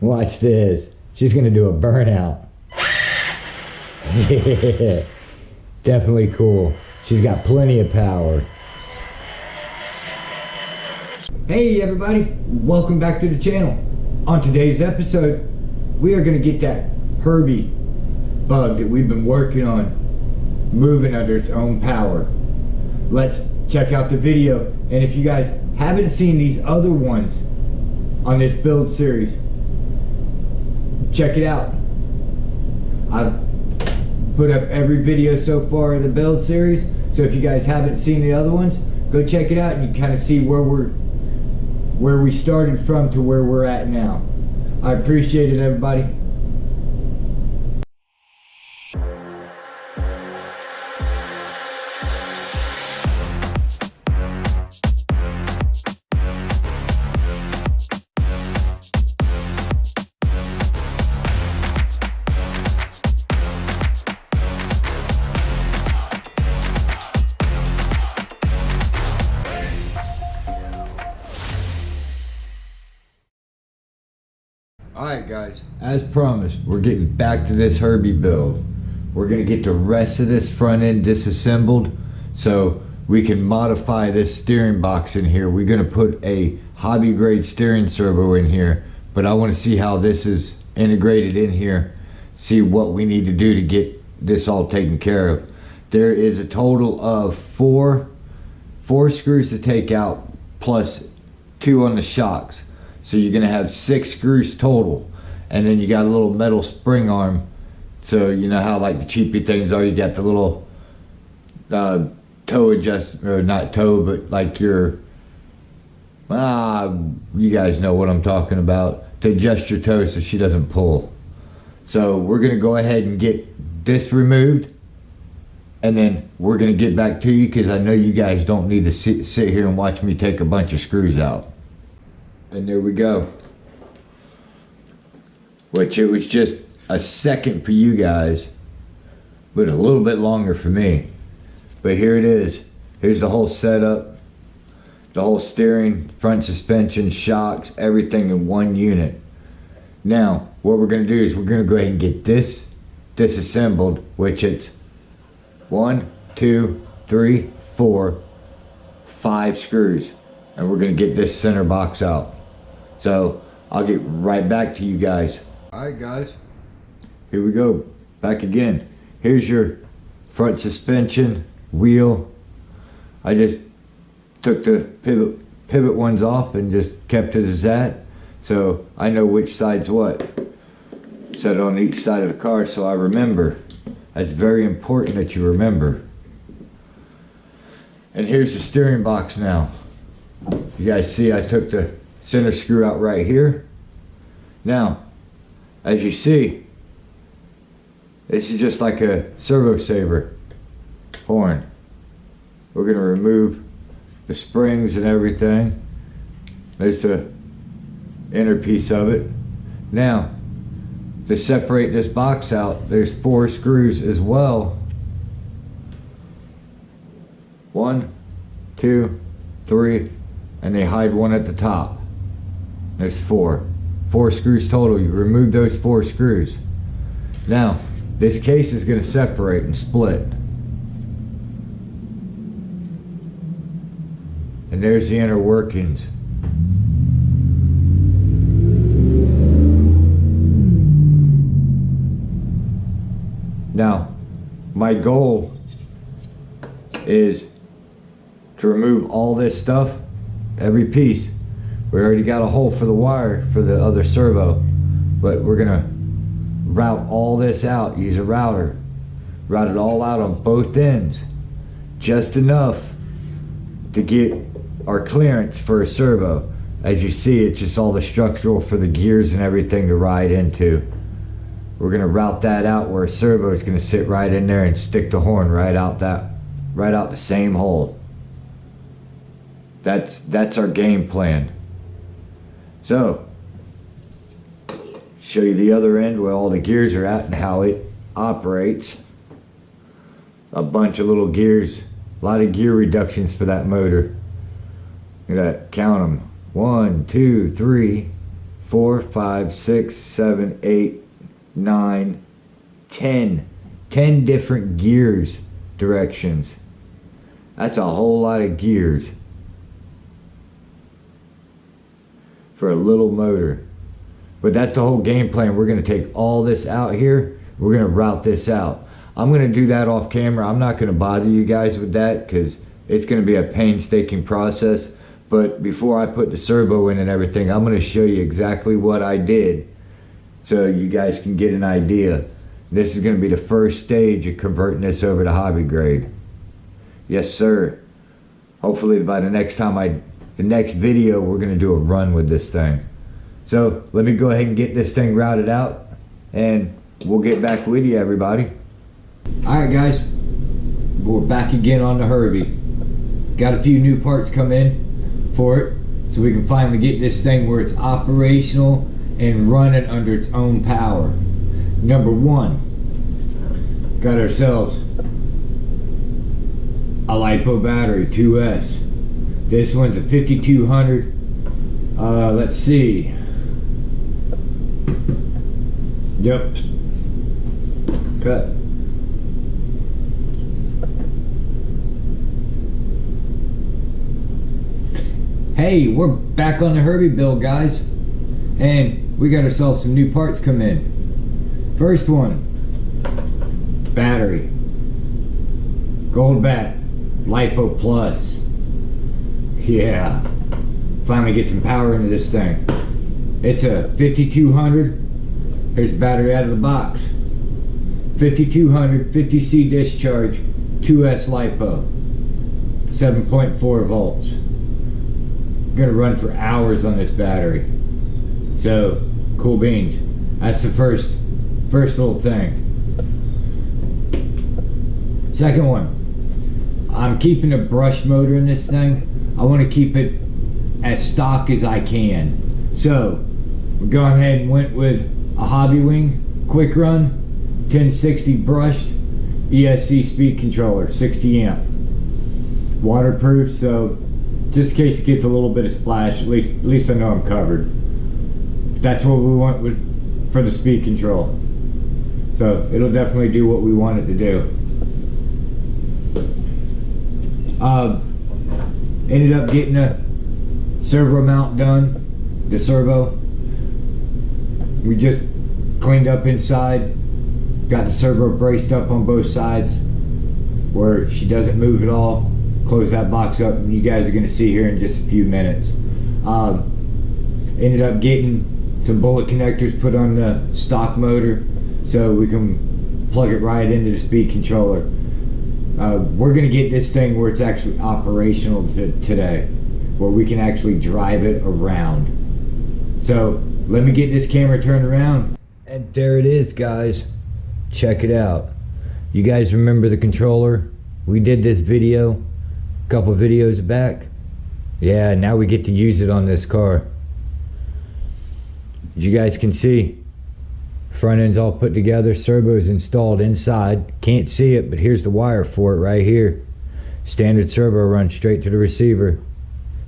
Watch this. She's gonna do a burnout. Yeah, definitely cool. She's got plenty of power. Hey everybody, welcome back to the channel. On today's episode, we are gonna get that Herbie bug that we've been working on moving under its own power. Let's check out the video, and if you guys haven't seen these other ones on this build series, check it out. I've put up every video so far in the build series, so if you guys haven't seen the other ones, go check it out and you kind of see where we started from to where we're at now. I appreciate it, everybody. Alright guys, as promised, we're getting back to this Herbie build. We're going to get the rest of this front end disassembled so we can modify this steering box in here. We're going to put a hobby grade steering servo in here, but I want to see how this is integrated in here, see what we need to do to get this all taken care of. There is a total of four screws to take out plus 2 on the shocks. So you're going to have 6 screws total, and then you got a little metal spring arm. So you know how like the cheapy things are, you got the little toe adjust, or not toe, but like your you guys know what I'm talking about, to adjust your toe so she doesn't pull. So we're going to go ahead and get this removed, and then we're going to get back to you because I know you guys don't need to sit here and watch me take a bunch of screws out. And there we go. Which it was just a second for you guys, but a little bit longer for me. But here it is. Here's the whole setup, the whole steering, front suspension, shocks, everything in one unit. Now, what we're going to do is we're going to go ahead and get this disassembled, which it's 1, 2, 3, 4, 5 screws. And we're going to get this center box out. So I'll get right back to you guys. Alright guys, here we go, back again. Here's your front suspension wheel. I just took the pivot ones off and just kept it as that, so I know which side's what. Set it on each side of the car so I remember. That's very important that you remember. And here's the steering box now. You guys see I took the center screw out right here. Now, as you see, this is just like a servo saver horn. We're going to remove the springs and everything. There's the inner piece of it. Now, to separate this box out, there's 4 screws as well. 1, 2, 3, and they hide one at the top. There's 4 screws total. You remove those 4 screws. Now this case is going to separate and split, and there's the inner workings. Now my goal is to remove all this stuff, every piece. We already got a hole for the wire for the other servo, but we're gonna route all this out, use a router, route it all out on both ends, just enough to get our clearance for a servo. As you see, it's just all the structural for the gears and everything to ride into. We're gonna route that out where a servo is gonna sit right in there and stick the horn right out the same hole. That's our game plan. So, show you the other end where all the gears are at and how it operates. A bunch of little gears, a lot of gear reductions for that motor. You gotta count them. 1, 2, 3, 4, 5, 6, 7, 8, 9, 10. 10 different gears directions. That's a whole lot of gears for a little motor. But that's the whole game plan. We're going to take all this out here. We're going to route this out. I'm going to do that off camera. I'm not going to bother you guys with that because it's going to be a painstaking process. But before I put the servo in and everything, I'm going to show you exactly what I did so you guys can get an idea. This is going to be the first stage of converting this over to hobby grade. Yes, sir. Hopefully by the next video, we're going to do a run with this thing. So let me go ahead and get this thing routed out and we'll get back with you, everybody. Alright guys, we're back again on the Herbie. Got a few new parts come in for it so we can finally get this thing where it's operational and running under its own power. Number one, got ourselves a LiPo battery 2S. This one's a 5200. Let's see. Yep. Cut. Hey, we're back on the Herbie build, guys. And we got ourselves some new parts come in. First one, battery. Gold bat, LiPo Plus. Yeah. Finally get some power into this thing. It's a 5200. Here's the battery out of the box. 5200 50C discharge, 2S LiPo, 7.4 volts. Gonna run for hours on this battery. So cool beans. That's the first little thing. Second one, I'm keeping a brush motor in this thing. I want to keep it as stock as I can. So we're going ahead and went with a Hobby Wing quick run 1060 brushed ESC speed controller, 60 amp, waterproof, so just in case it gets a little bit of splash, at least I know I'm covered. That's what we want for the speed control, so it'll definitely do what we want it to do. Ended up getting a servo mount done, the servo. We just cleaned up inside, got the servo braced up on both sides where she doesn't move at all. Close that box up and you guys are going to see here in just a few minutes. Ended up getting some bullet connectors put on the stock motor so we can plug it right into the speed controller. We're going to get this thing where it's actually operational today, where we can actually drive it around. So let me get this camera turned around. And there it is, guys. Check it out. You guys remember the controller? We did this video a couple videos back. Yeah, now we get to use it on this car. As you guys can see, front end's all put together, servo's installed inside. Can't see it, but here's the wire for it right here. Standard servo runs straight to the receiver.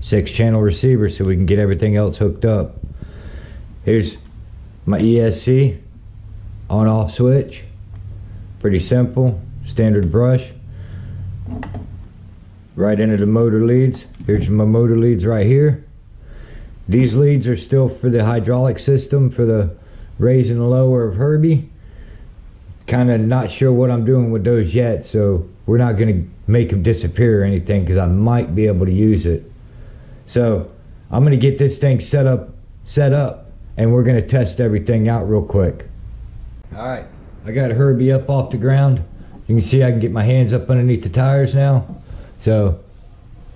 6-channel receiver so we can get everything else hooked up. Here's my ESC on off switch. Pretty simple, standard brush. Right into the motor leads. Here's my motor leads right here. These leads are still for the hydraulic system for the raise and lower of Herbie. Kind of not sure what I'm doing with those yet, so we're not going to make them disappear or anything because I might be able to use it. So I'm going to get this thing set up, and we're going to test everything out real quick. Alright, I got Herbie up off the ground. You can see I can get my hands up underneath the tires now. So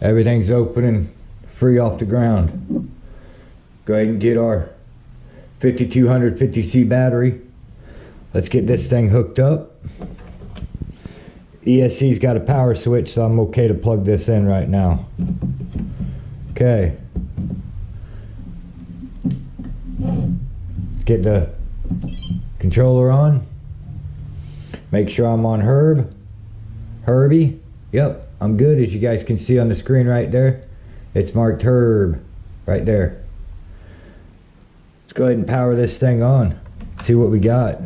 everything's open and free off the ground. Go ahead and get our 5200 50C battery. Let's get this thing hooked up. ESC's got a power switch, so I'm okay to plug this in right now. Okay. Get the controller on. Make sure I'm on Herbie. Yep, I'm good. As you guys can see on the screen right there, it's marked Herb right there. Let's go ahead and power this thing on. See what we got.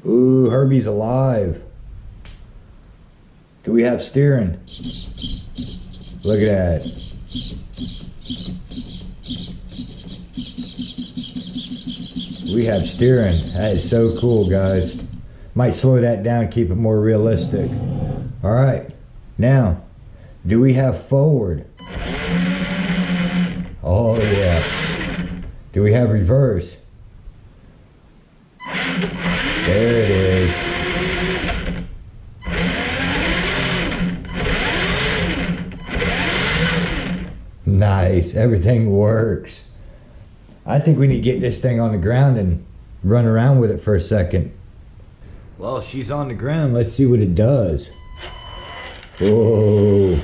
Ooh, Herbie's alive. Do we have steering? Look at that. We have steering. That is so cool, guys. Might slow that down, keep it more realistic. All right. Now, do we have forward? Oh, yeah. Do we have reverse? There it is. Nice. Everything works. I think we need to get this thing on the ground and run around with it for a second. Well, she's on the ground. Let's see what it does. Whoa.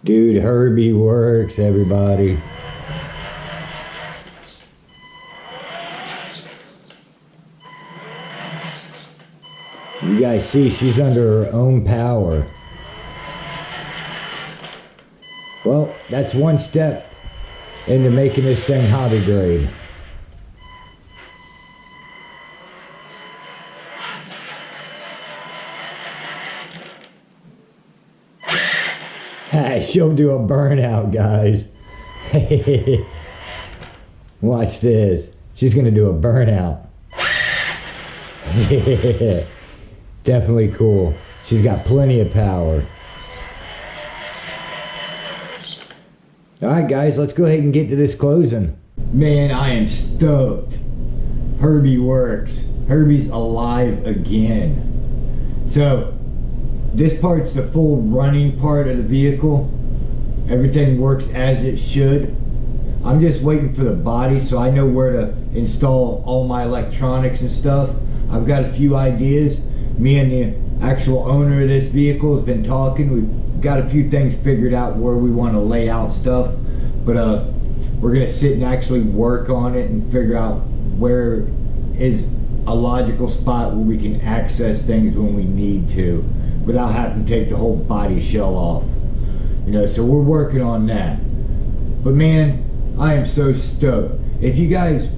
Dude, Herbie works, everybody. You guys see, she's under her own power. Well, that's one step into making this thing hobby grade. She'll do a burnout, guys. Watch this. She's gonna do a burnout. Definitely cool. She's got plenty of power. Alright guys, let's go ahead and get to this closing. Man, I am stoked. Herbie works. Herbie's alive again. So, this part's the full running part of the vehicle. Everything works as it should. I'm just waiting for the body so I know where to install all my electronics and stuff. I've got a few ideas. Me and the actual owner of this vehicle has been talking. We've got a few things figured out where we want to lay out stuff. But we're going to sit and actually work on it and figure out where is a logical spot where we can access things when we need to, without having to take the whole body shell off. You know, so we're working on that. But man, I am so stoked. If you guys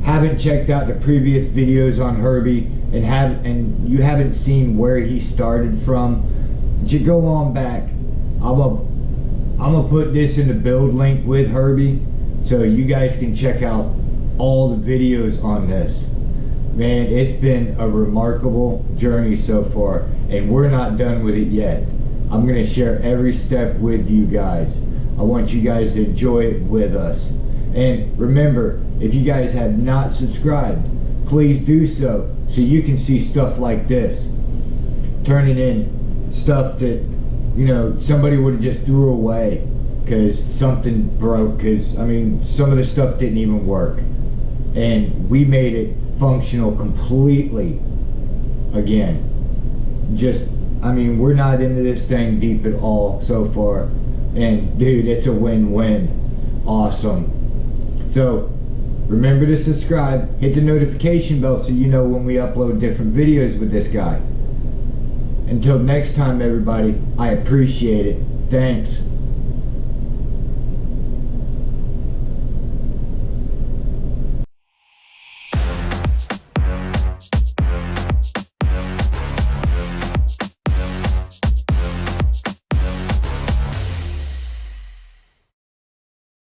haven't checked out the previous videos on Herbie and you haven't seen where he started from, just go on back. I'm gonna put this in the build link with Herbie so you guys can check out all the videos on this. Man, it's been a remarkable journey so far, and we're not done with it yet. I'm going to share every step with you guys. I want you guys to enjoy it with us. And remember, if you guys have not subscribed, please do so you can see stuff like this. Turning in stuff that, you know, somebody would have just threw away because something broke, because, I mean, some of the stuff didn't even work. And we made it functional completely again. Just, I mean, we're not into this thing deep at all so far, and dude, it's a win-win. Awesome. So remember to subscribe, hit the notification bell so you know when we upload different videos with this guy. Until next time, everybody, I appreciate it. Thanks.